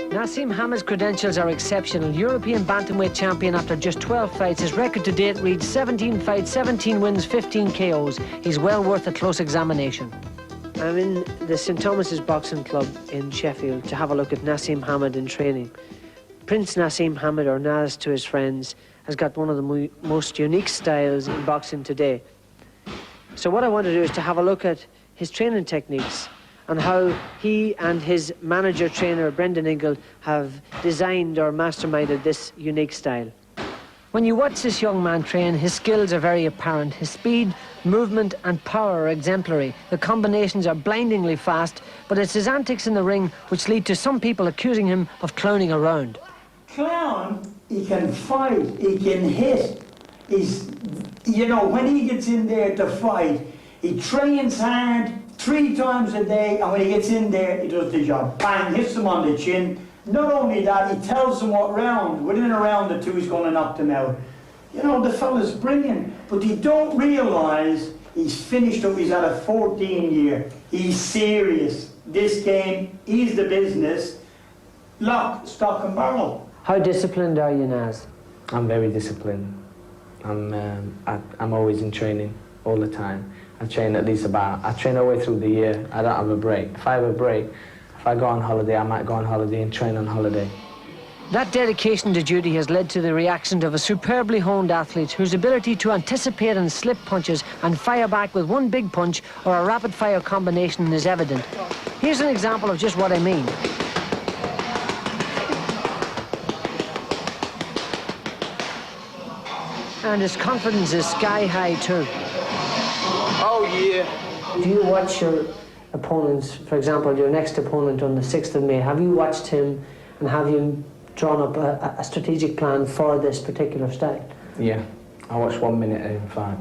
Nassem Hamed's credentials are exceptional. European bantamweight champion after just 12 fights. His record to date reads 17 fights, 17 wins, 15 KOs. He's well worth a close examination. I'm in the St Thomas's Boxing Club in Sheffield to have a look at Nassem Hamed in training. Prince Nassem Hamed, or Naz to his friends, has got one of the most unique styles in boxing today. So what I want to do is to have a look at his training techniques and how he and his manager-trainer, Brendan Ingle, have designed or masterminded this unique style. When you watch this young man train, his skills are very apparent. His speed, movement and power are exemplary. The combinations are blindingly fast, but it's his antics in the ring which lead to some people accusing him of clowning around. Clown, he can fight, he can hit. He's, you know, when he gets in there to fight, he trains hard 3 times a day, and when he gets in there, he does the job. Bang, hits them on the chin. Not only that, he tells them what round. Within a round or two, he's going to knock them out. You know, the fella's brilliant, but they don't realise he's finished up. He's had a 14-year. He's serious. This game, he's the business. Lock, stock and barrel. How disciplined are you, Naz? I'm very disciplined. I'm always in training all the time. I train I train all the way through the year. I don't have a break. If I have a break, if I go on holiday, I might go on holiday and train on holiday. That dedication to duty has led to the reaction of a superbly honed athlete whose ability to anticipate and slip punches and fire back with one big punch or a rapid-fire combination is evident. Here's an example of just what I mean. And his confidence is sky high too. Oh yeah. Do you watch your opponents, for example, your next opponent on the 6th of May, have you watched him and have you drawn up a strategic plan for this particular style? Yeah, I watched 1 minute of him fight,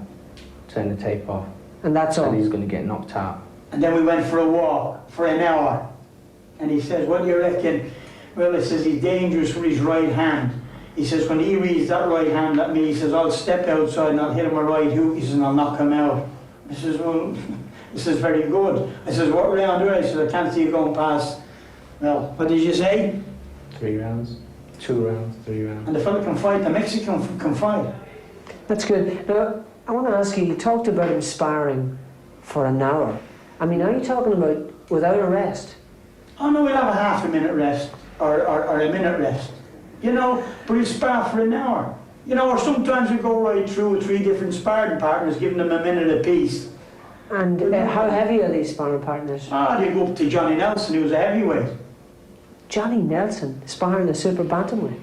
turn the tape off. And that's all? And he's going to get knocked out. And then we went for a walk for an hour. And he says, what do you reckon? Well, he says he's dangerous with his right hand. He says, when he reads that right hand at me, he says, I'll step outside and I'll hit him a right hook, he says, and I'll knock him out. I says, well, this is very good. I says, what round do I? He says, I can't see you going past. Well, what did you say? 3 rounds, 2 rounds, 3 rounds. And the fella can fight, the Mexican can fight. That's good. Now, I want to ask you, you talked about him sparring for an hour. I mean, are you talking about without a rest? Oh no, we'll have a half a minute rest, or a minute rest. You know, but we'll spar for an hour. You know, or sometimes we go right through with 3 different sparring partners, giving them a minute apiece. And how heavy are these sparring partners? They go up to Johnny Nelson, who was a heavyweight. Johnny Nelson sparring a super bantamweight?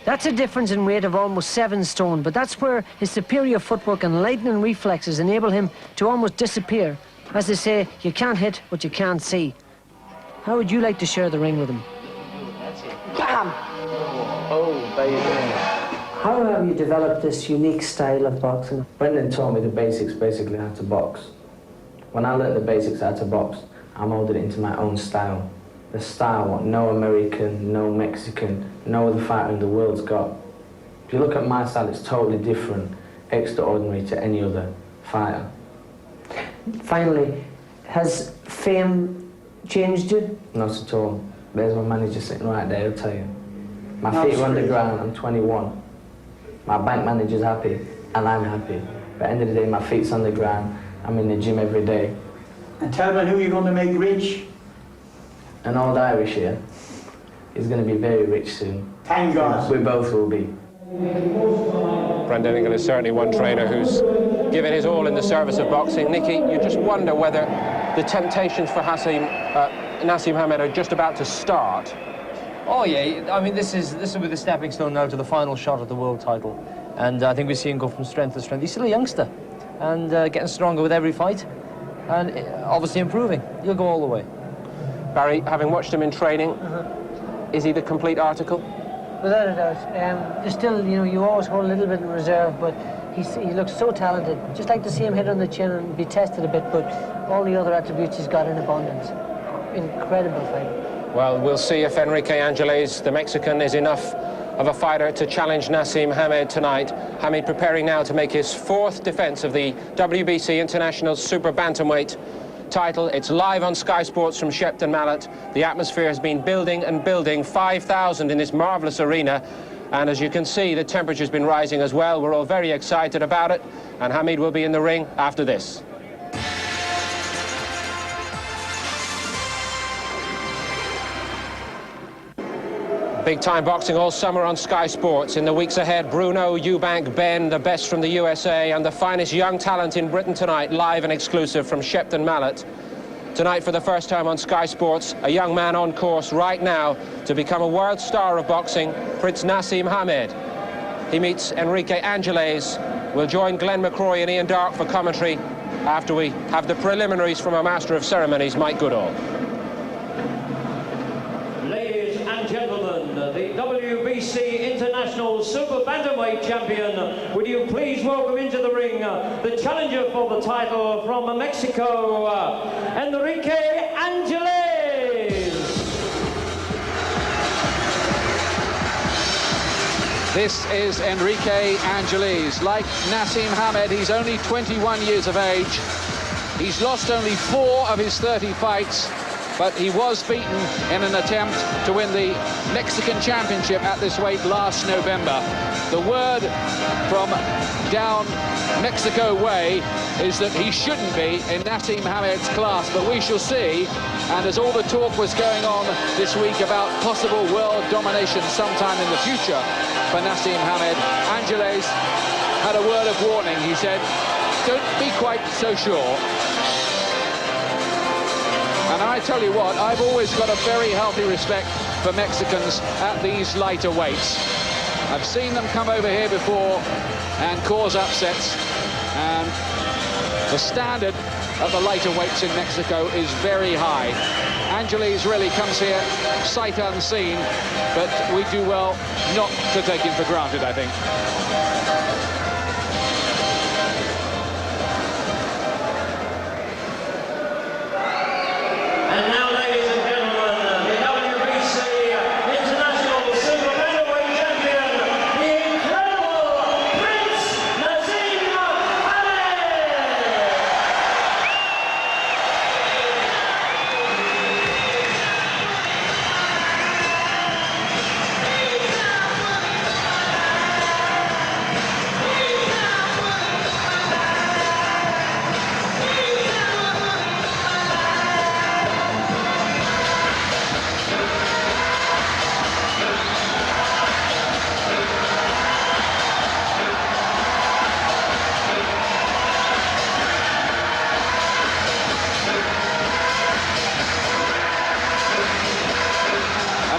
That's a difference in weight of almost 7 stone, but that's where his superior footwork and lightning reflexes enable him to almost disappear. As they say, you can't hit what you can't see. How would you like to share the ring with him? Bam! Oh, baby. How have you developed this unique style of boxing? Brendan taught me the basics, basically how to box. When I learned the basics how to box, I molded it into my own style. The style what no American, no Mexican, no other fighter in the world's got. If you look at my style, it's totally different, extraordinary to any other fighter. Finally, has fame changed you? Not at all. There's my manager sitting right there, I'll tell you. My feet are on the ground, I'm 21. My bank manager's happy, and I'm happy. But at the end of the day, my feet's on the ground, I'm in the gym every day. And tell me who you're going to make rich. An old Irish here is going to be very rich soon. Thank God. We both will be. Brendan Ingle is certainly one trainer who's given his all in the service of boxing. Nicky, you just wonder whether the temptations for Nassem Hamed are just about to start. Oh yeah, I mean this will be the stepping stone now to the final shot at the world title, and I think we see him go from strength to strength. He's still a youngster, and getting stronger with every fight, and obviously improving. He'll go all the way. Barry, having watched him in training, is he the complete article? Without a doubt. There's still, you know, you always hold a little bit in reserve, but he looks so talented. Just like to see him hit on the chin and be tested a bit, but all the other attributes he's got in abundance. Incredible fight. Well, we'll see if Enrique Angeles, the Mexican, is enough of a fighter to challenge Nassem Hamed tonight. Hamed preparing now to make his 4th defense of the WBC International Super Bantamweight title. It's live on Sky Sports from Shepton Mallet. The atmosphere has been building and building. 5,000 in this marvellous arena. And as you can see, the temperature's been rising as well. We're all very excited about it. And Hamid will be in the ring after this. Big-time boxing all summer on Sky Sports. In the weeks ahead, Bruno, Eubank, Ben, the best from the USA, and the finest young talent in Britain tonight, live and exclusive from Shepton Mallet. Tonight, for the first time on Sky Sports, a young man on course right now to become a world star of boxing, Prince Nassem Hamed. He meets Enrique Angeles. We'll join Glenn McCrory and Ian Darke for commentary after we have the preliminaries from our Master of Ceremonies, Mike Goodall. Ladies and gentlemen, the WBC International Super Bantamweight Champion, would you please welcome into the ring the challenger for the title from Mexico, Enrique Angeles. This is Enrique Angeles. Like Nassem Hamed, he's only 21 years of age. He's lost only 4 of his 30 fights, but he was beaten in an attempt to win the Mexican Championship at this weight last November. The word from down Mexico way is that he shouldn't be in Nassem Hamed's class, but we shall see. And as all the talk was going on this week about possible world domination sometime in the future for Nassem Hamed, Angeles had a word of warning. He said, don't be quite so sure. And I tell you what, I've always got a very healthy respect for Mexicans at these lighter weights. I've seen them come over here before and cause upsets, and the standard at the lighter weights in Mexico is very high. Angeles really comes here sight unseen, but we do well not to take him for granted, I think. And now, ladies and gentlemen, the WBC International Super Bantamweight Champion, the incredible Prince Nassem Hamed.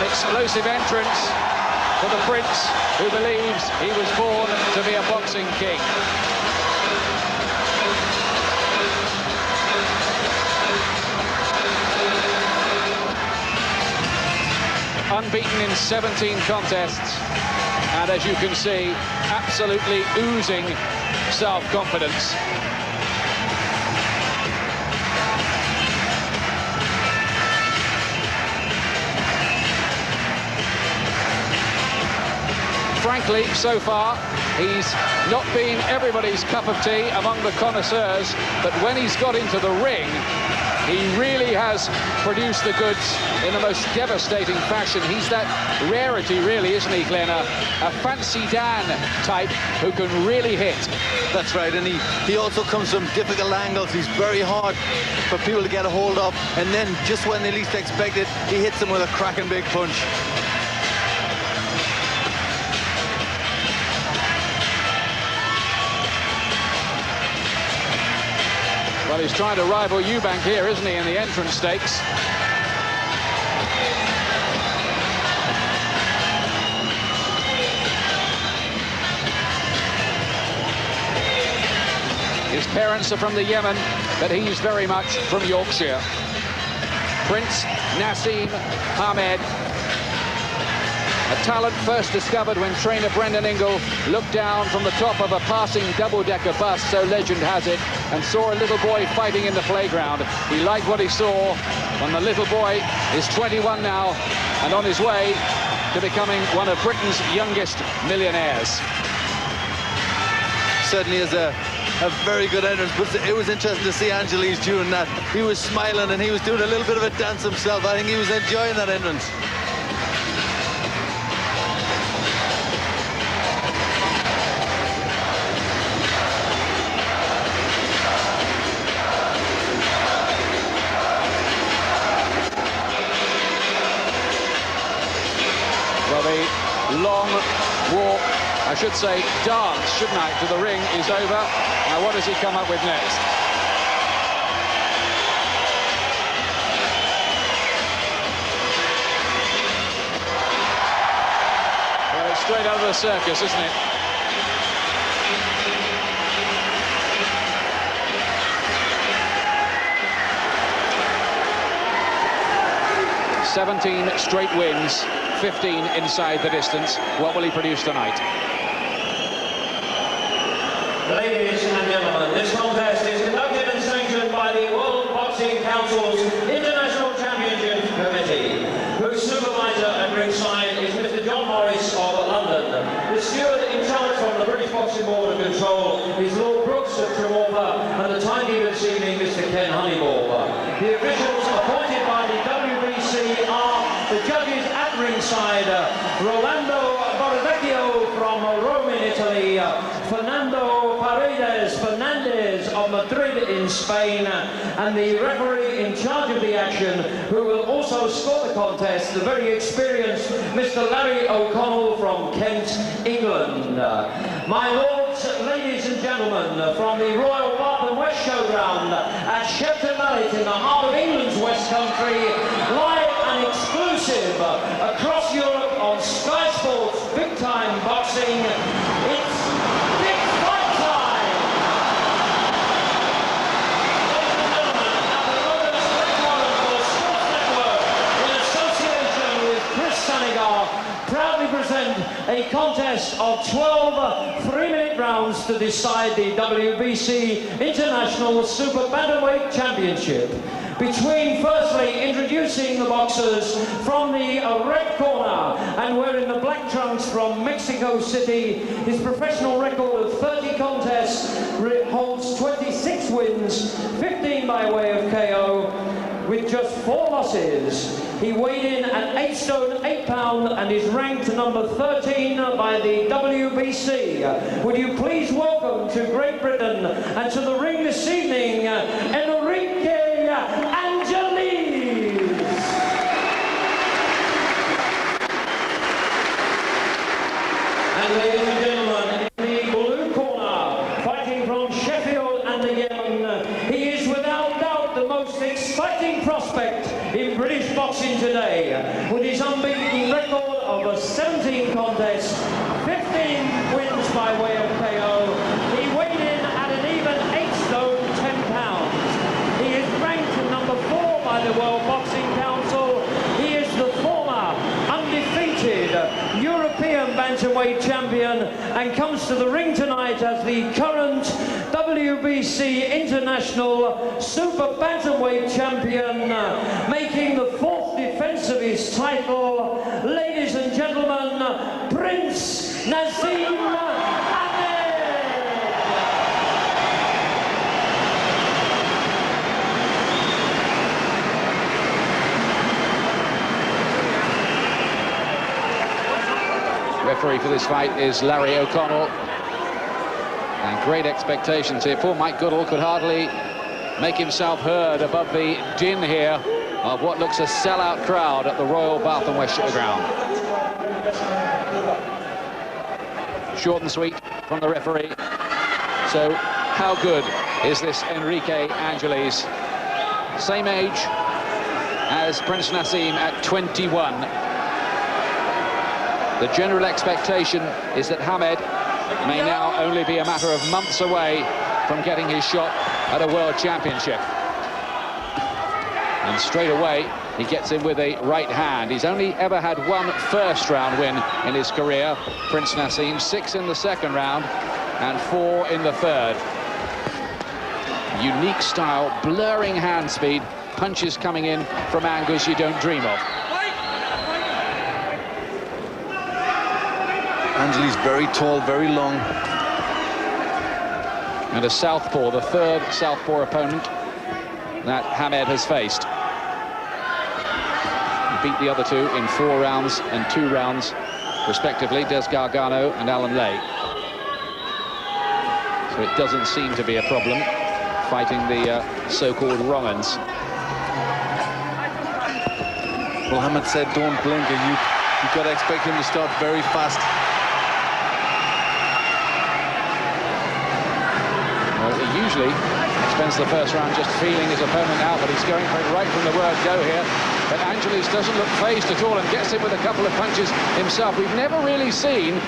Explosive entrance for the Prince, who believes he was born to be a boxing king. Unbeaten in 17 contests, and as you can see, absolutely oozing self-confidence. Frankly, so far, he's not been everybody's cup of tea among the connoisseurs, but when he's got into the ring, he really has produced the goods in the most devastating fashion. He's that rarity, really, isn't he, Glenn? A Fancy Dan type who can really hit. That's right, and he also comes from difficult angles. He's very hard for people to get a hold of, and then just when they least expect it, he hits them with a cracking big punch. Well, he's trying to rival Eubank here, isn't he, in the entrance stakes? His parents are from the Yemen, but he's very much from Yorkshire. Prince Nassem Hamed, a talent first discovered when trainer Brendan Ingle looked down from the top of a passing double-decker bus, so legend has it, and saw a little boy fighting in the playground. He liked what he saw, and the little boy is 21 now and on his way to becoming one of Britain's youngest millionaires. Certainly is a a very good entrance, but it was interesting to see Angeles doing that. He was smiling and he was doing a little bit of a dance himself. I think he was enjoying that entrance. Well, the long walk, I should say dance, shouldn't I, to the ring is over. Now what does he come up with next? Well, it's straight out of the circus, isn't it? "17 straight wins, 15 inside the distance. What will he produce tonight?" Ladies and gentlemen, this contest is conducted and sanctioned by the World Boxing Council's International Championship Committee, whose supervisor at ringside is Mr. John Morris of London. The steward in charge from the British Boxing Board of Control is Lord Brooks of Tremorfa, and the timekeeper this evening, Mr. Ken Honeyball. The officials appointed by the WBC are the judges at ringside: Rolando Borvecchio from Rome in Italy, Fernando Fernandez of Madrid in Spain, and the referee in charge of the action, who will also score the contest, the very experienced Mr. Larry O'Connell from Kent, England. My lords, ladies and gentlemen, from the Royal Bath and West Showground at Shepton Mallet in the heart of England's West Country, live and exclusive across Europe on Sky Sports Big Time Boxing, it's Big Fight Time! Ladies and gentlemen, now the Roberts Red Warren for Sports Network, in association with Chris Sanigar, proudly present a contest of 12 3-minute rounds to decide the WBC International Super Bantamweight Championship. Between, firstly, introducing the boxers from the red corner and wearing the black trunks from Mexico City. His professional record of 30 contests holds 26 wins, 15 by way of KO, with just 4 losses. He weighed in at 8 stone 8 pound and is ranked number 13 by the WBC. Would you please welcome to Great Britain and to the ring this evening, Enrigue Angeles. And ladies and gentlemen, in the blue corner, fighting from Sheffield and Yemen, he is without doubt the most exciting prospect in British boxing today, with his unbeaten record of 17 contests, 15 wins by way of KO. He weighed in at an even 8 stone 10 pounds. He is ranked number 4 by the World Boxing Council. He is the former undefeated European bantamweight champion and comes to the ring tonight as the current WBC International Super Bantamweight champion, making the 4th defense of his title. Ladies and gentlemen, Prince Nassem. Referee for this fight is Larry O'Connell, and great expectations here. Poor Mike Goodall could hardly make himself heard above the din here of what looks a sellout crowd at the Royal Bath and West Showground. Short and sweet from the referee. So how good is this Enrique Angeles? Same age as Prince Nassem at 21. The general expectation is that Hamed may now only be a matter of months away from getting his shot at a World Championship. And straight away, he gets in with a right hand. He's only ever had 1 first-round win in his career, Prince Nassem, 6 in the second round and 4 in the third. Unique style, blurring hand speed, punches coming in from angles you don't dream of. Angeles very tall, very long. And a southpaw, the third southpaw opponent that Hamed has faced. He beat the other two in 4 rounds and 2 rounds, respectively, Des Gargano and Alan Lay. So it doesn't seem to be a problem fighting the so-called wrong-uns. Well, Hamed said don't blink, and you've got to expect him to start very fast. Well, he usually spends the first round just feeling his opponent out, but he's going for it right from the word go here. But Angeles doesn't look phased at all and gets him with a couple of punches himself. We've never really seen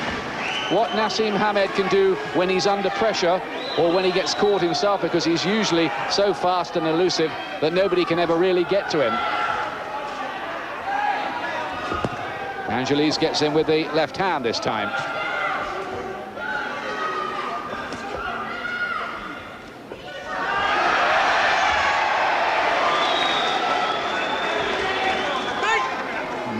what Nassem Hamed can do when he's under pressure or when he gets caught himself, because he's usually so fast and elusive that nobody can ever really get to him. Angeles gets in with the left hand this time.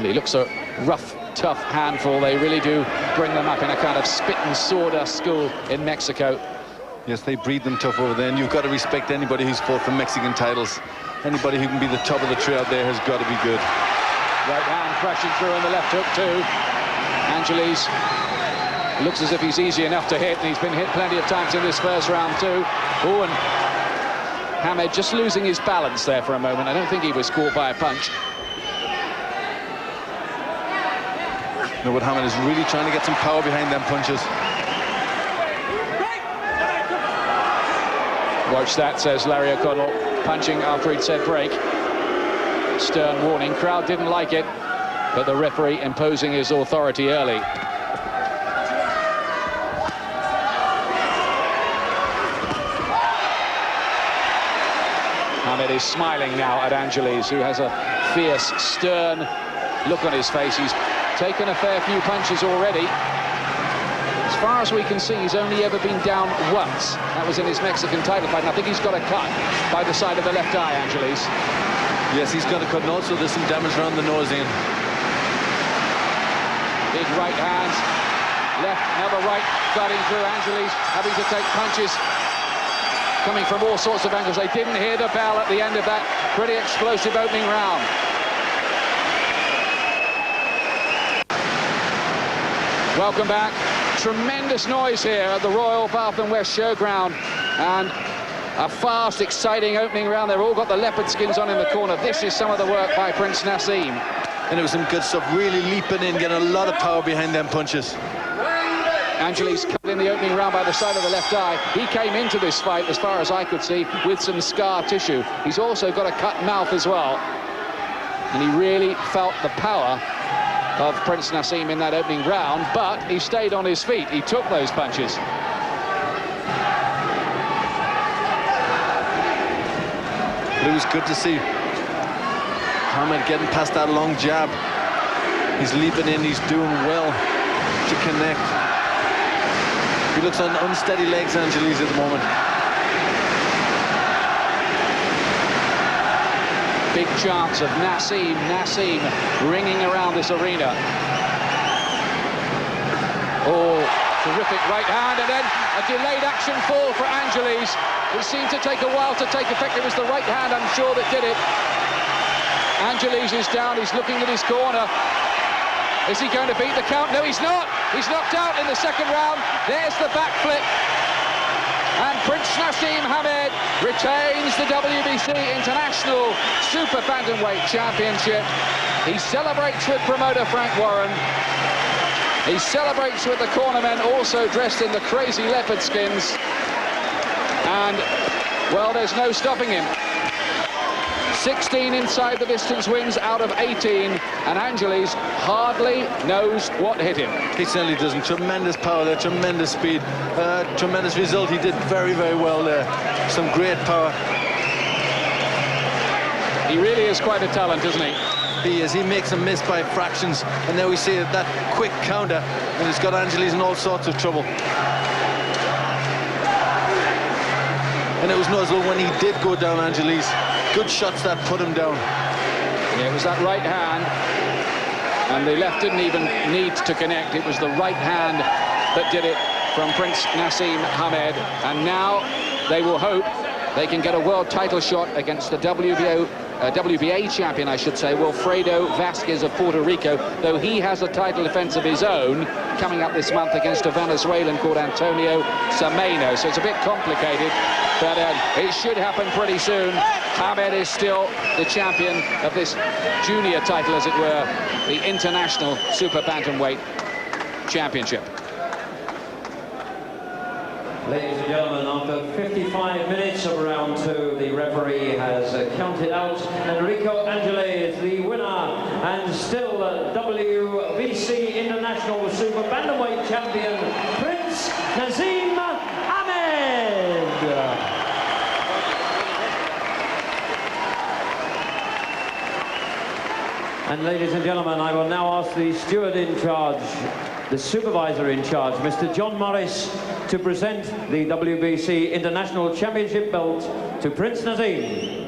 He looks a rough, tough handful. They really do bring them up in a kind of spit and sawdust school in Mexico. Yes, they breed them tough over there, and you've got to respect anybody who's fought for Mexican titles. Anybody who can be the top of the tree out there has got to be good. Right hand crashing through on the left hook too. Angeles looks as if he's easy enough to hit, and he's been hit plenty of times in this first round too. Oh, and Hamed just losing his balance there for a moment. I don't think he was caught by a punch. No, but Hamed is really trying to get some power behind them punches. Watch that, says Larry O'Connell, punching after he'd said break. Stern warning. Crowd didn't like it, but the referee imposing his authority early. Hamed is smiling now at Angeles, who has a fierce, stern look on his face. He's taken a fair few punches already. As far as we can see, he's only ever been down once. That was in his Mexican title fight, and I think he's got a cut by the side of the left eye, Angeles. Yes, he's got a cut, and also there's some damage around the nose in. Big right hands, left, another right, cutting through. Angeles having to take punches coming from all sorts of angles. They didn't hear the bell at the end of that pretty explosive opening round. Welcome back. Tremendous noise here at the Royal Bath and West Showground, and a fast, exciting opening round. They've all got the leopard skins on in the corner. This is some of the work by Prince Nassem. And it was some good stuff, really leaping in, getting a lot of power behind them punches. Angeles cut in the opening round by the side of the left eye. He came into this fight, as far as I could see, with some scar tissue. He's also got a cut mouth as well. And he really felt the power of Prince Nassem in that opening round, but he stayed on his feet. He took those punches. But it was good to see Hamed getting past that long jab. He's leaping in, he's doing well to connect. He looks on unsteady legs, Angeles, at the moment. Big chance of Nassem ringing around this arena. Oh, terrific right hand, and then a delayed action fall for Angeles. It seemed to take a while to take effect. It was the right hand, I'm sure, that did it. Angeles is down, he's looking at his corner. Is he going to beat the count? No, he's not. He's knocked out in the second round. There's the backflip. And Prince Nassem Hamed retains the WBC International Super Bantamweight Championship. He celebrates with promoter Frank Warren. He celebrates with the cornermen, also dressed in the crazy leopard skins. And, well, there's no stopping him. 16 inside the distance wins out of 18, and Angeles hardly knows what hit him. He certainly doesn't. Tremendous power there, tremendous speed, tremendous result. He did very, very well there. Some great power. He really is quite a talent, isn't he? He is. He makes them miss by fractions, and there we see that quick counter, and it's got Angeles in all sorts of trouble. And it was noticeable when he did go down, Angeles. Good shots that put him down. Yeah, it was that right hand, and the left didn't even need to connect. It was the right hand that did it from Prince Nassem Hamed, and now they will hope they can get a world title shot against the WBA champion, I should say, Wilfredo Vasquez of Puerto Rico, though he has a title defense of his own coming up this month against a Venezuelan called Antonio Sameno. So it's a bit complicated, but it should happen pretty soon. Hamed is still the champion of this junior title, as it were, the International Super Bantamweight Championship. Ladies and gentlemen, after 55 minutes of round 2, the referee has counted out Enrique Angeles, the winner, and still WBC International Super Bantamweight champion, Prince Nassem Hamed. And ladies and gentlemen, I will now ask the steward in charge, the supervisor in charge, Mr. John Morris, to present the WBC International Championship belt to Prince Nassem.